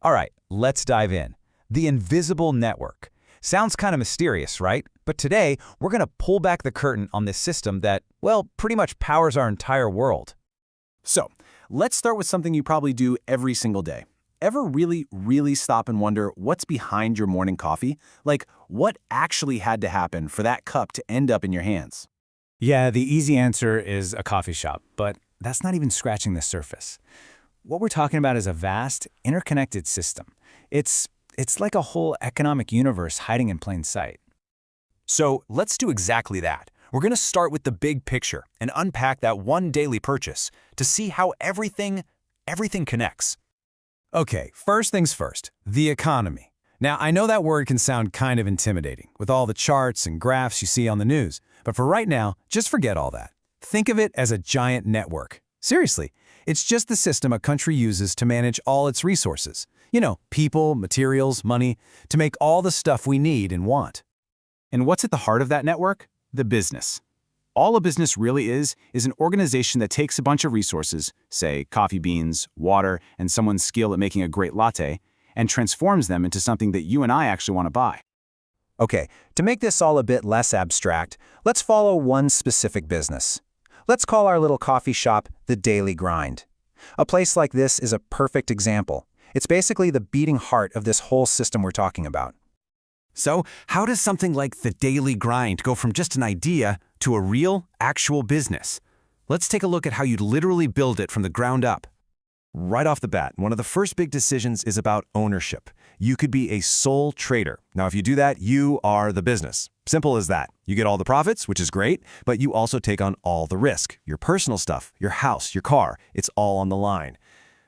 All right, let's dive in. The invisible network. Sounds kind of mysterious, right? But today, we're going to pull back the curtain on this system that, well, pretty much powers our entire world. So, let's start with something you probably do every single day. Ever really stop and wonder what's behind your morning coffee? Like, what actually had to happen for that cup to end up in your hands? Yeah, the easy answer is a coffee shop, but that's not even scratching the surface. What we're talking about is a vast, interconnected system. It's like a whole economic universe hiding in plain sight. So let's do exactly that. We're going to start with the big picture and unpack that one daily purchase to see how everything connects. Okay, first things first, the economy. Now, I know that word can sound kind of intimidating with all the charts and graphs you see on the news, but for right now, just forget all that. Think of it as a giant network. Seriously, it's just the system a country uses to manage all its resources. You know, people, materials, money, to make all the stuff we need and want. And what's at the heart of that network? The business. All a business really is an organization that takes a bunch of resources, say coffee beans, water, and someone's skill at making a great latte, and transforms them into something that you and I actually want to buy. Okay, to make this all a bit less abstract, let's follow one specific business. Let's call our little coffee shop the Daily Grind. A place like this is a perfect example. It's basically the beating heart of this whole system we're talking about. So how does something like the daily grind go from just an idea to a real, actual business? Let's take a look at how you'd literally build it from the ground up. Right off the bat, one of the first big decisions is about ownership. You could be a sole trader. Now, if you do that, you are the business. Simple as that. You get all the profits, which is great, but you also take on all the risk. Your personal stuff, your house, your car, it's all on the line.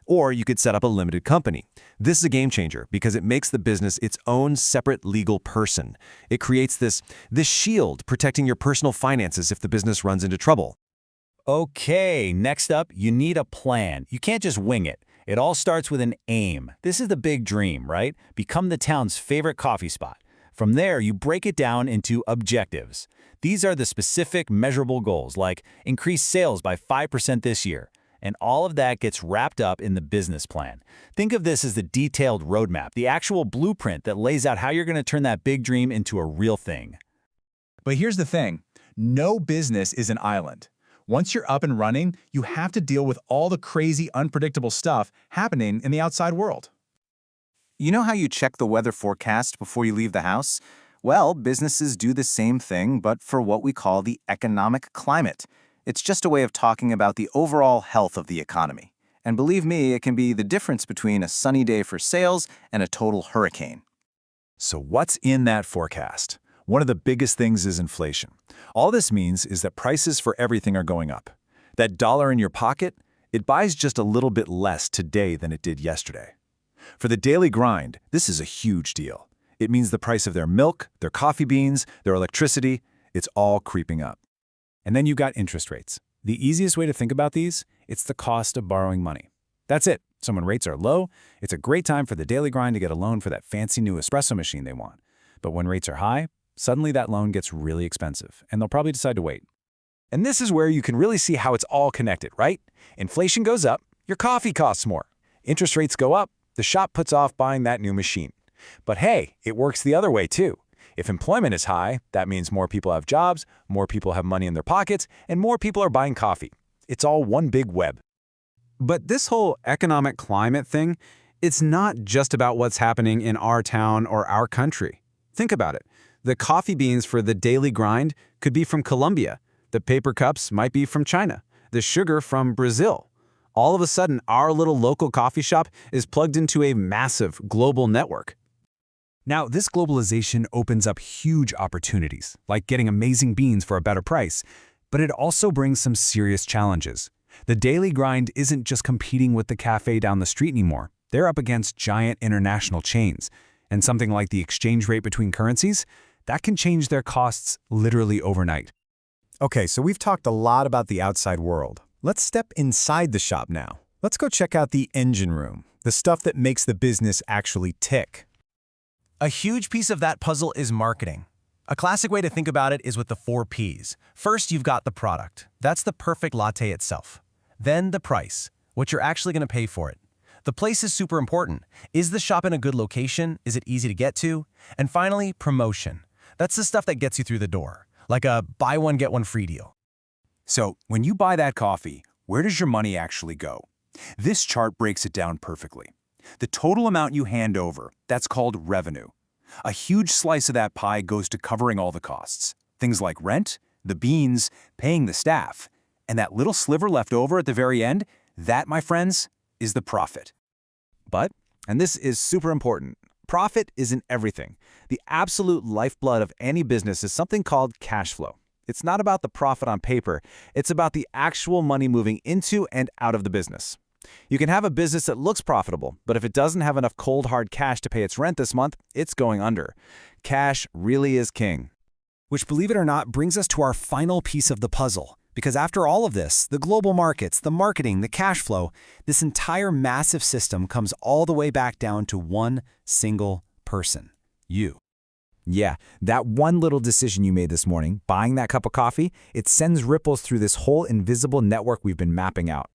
Or you could set up a limited company. This is a game changer because it makes the business its own separate legal person. It creates this shield protecting your personal finances if the business runs into trouble. Okay, next up, you need a plan. You can't just wing it. It all starts with an aim. This is the big dream, right? Become the town's favorite coffee spot. From there, you break it down into objectives. These are the specific, measurable goals, like increase sales by 5% this year. And all of that gets wrapped up in the business plan. Think of this as the detailed roadmap, the actual blueprint that lays out how you're going to turn that big dream into a real thing. But here's the thing, no business is an island. Once you're up and running, you have to deal with all the crazy, unpredictable stuff happening in the outside world. You know how you check the weather forecast before you leave the house? Well, businesses do the same thing, but for what we call the economic climate. It's just a way of talking about the overall health of the economy. And believe me, it can be the difference between a sunny day for sales and a total hurricane. So what's in that forecast? One of the biggest things is inflation. All this means is that prices for everything are going up. That dollar in your pocket, it buys just a little bit less today than it did yesterday. For the Daily Grind, this is a huge deal. It means the price of their milk, their coffee beans, their electricity, it's all creeping up. And then you got interest rates. The easiest way to think about these, it's the cost of borrowing money. That's it. So when rates are low, it's a great time for the Daily Grind to get a loan for that fancy new espresso machine they want. But when rates are high, suddenly that loan gets really expensive, and they'll probably decide to wait. And this is where you can really see how it's all connected, right? Inflation goes up, your coffee costs more. Interest rates go up, the shop puts off buying that new machine. But hey, it works the other way too. If employment is high, that means more people have jobs, more people have money in their pockets, and more people are buying coffee. It's all one big web. But this whole economic climate thing, it's not just about what's happening in our town or our country. Think about it. The coffee beans for the Daily Grind could be from Colombia. The paper cups might be from China. The sugar from Brazil. All of a sudden, our little local coffee shop is plugged into a massive global network. Now, this globalization opens up huge opportunities, like getting amazing beans for a better price, but it also brings some serious challenges. The Daily Grind isn't just competing with the cafe down the street anymore. They're up against giant international chains, and something like the exchange rate between currencies, that can change their costs literally overnight. Okay, so we've talked a lot about the outside world. Let's step inside the shop now. Let's go check out the engine room, the stuff that makes the business actually tick. A huge piece of that puzzle is marketing. A classic way to think about it is with the 4 Ps. First, you've got the product. That's the perfect latte itself. Then the price, what you're actually going to pay for it. The place is super important. Is the shop in a good location? Is it easy to get to? And finally, promotion. That's the stuff that gets you through the door, like a buy one, get one free deal. So, when you buy that coffee, where does your money actually go? This chart breaks it down perfectly. The total amount you hand over, that's called revenue. A huge slice of that pie goes to covering all the costs. Things like rent, the beans, paying the staff. And that little sliver left over at the very end, that, my friends, is the profit. But, and this is super important, profit isn't everything. The absolute lifeblood of any business is something called cash flow. It's not about the profit on paper, it's about the actual money moving into and out of the business. You can have a business that looks profitable, but if it doesn't have enough cold hard cash to pay its rent this month, it's going under. Cash really is king. Which, believe it or not, brings us to our final piece of the puzzle. Because after all of this, the global markets, the marketing, the cash flow, this entire massive system comes all the way back down to one single person, you. Yeah, that one little decision you made this morning, buying that cup of coffee, it sends ripples through this whole invisible network we've been mapping out.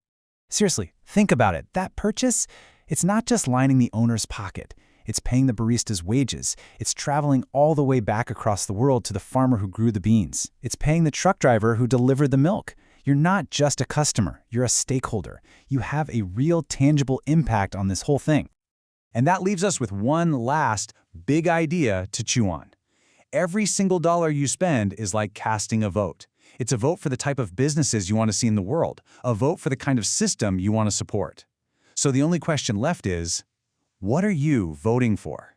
Seriously, think about it. That purchase, it's not just lining the owner's pocket. It's paying the barista's wages. It's traveling all the way back across the world to the farmer who grew the beans. It's paying the truck driver who delivered the milk. You're not just a customer, you're a stakeholder. You have a real tangible impact on this whole thing. And that leaves us with one last big idea to chew on. Every single dollar you spend is like casting a vote. It's a vote for the type of businesses you want to see in the world, a vote for the kind of system you want to support. So the only question left is, what are you voting for?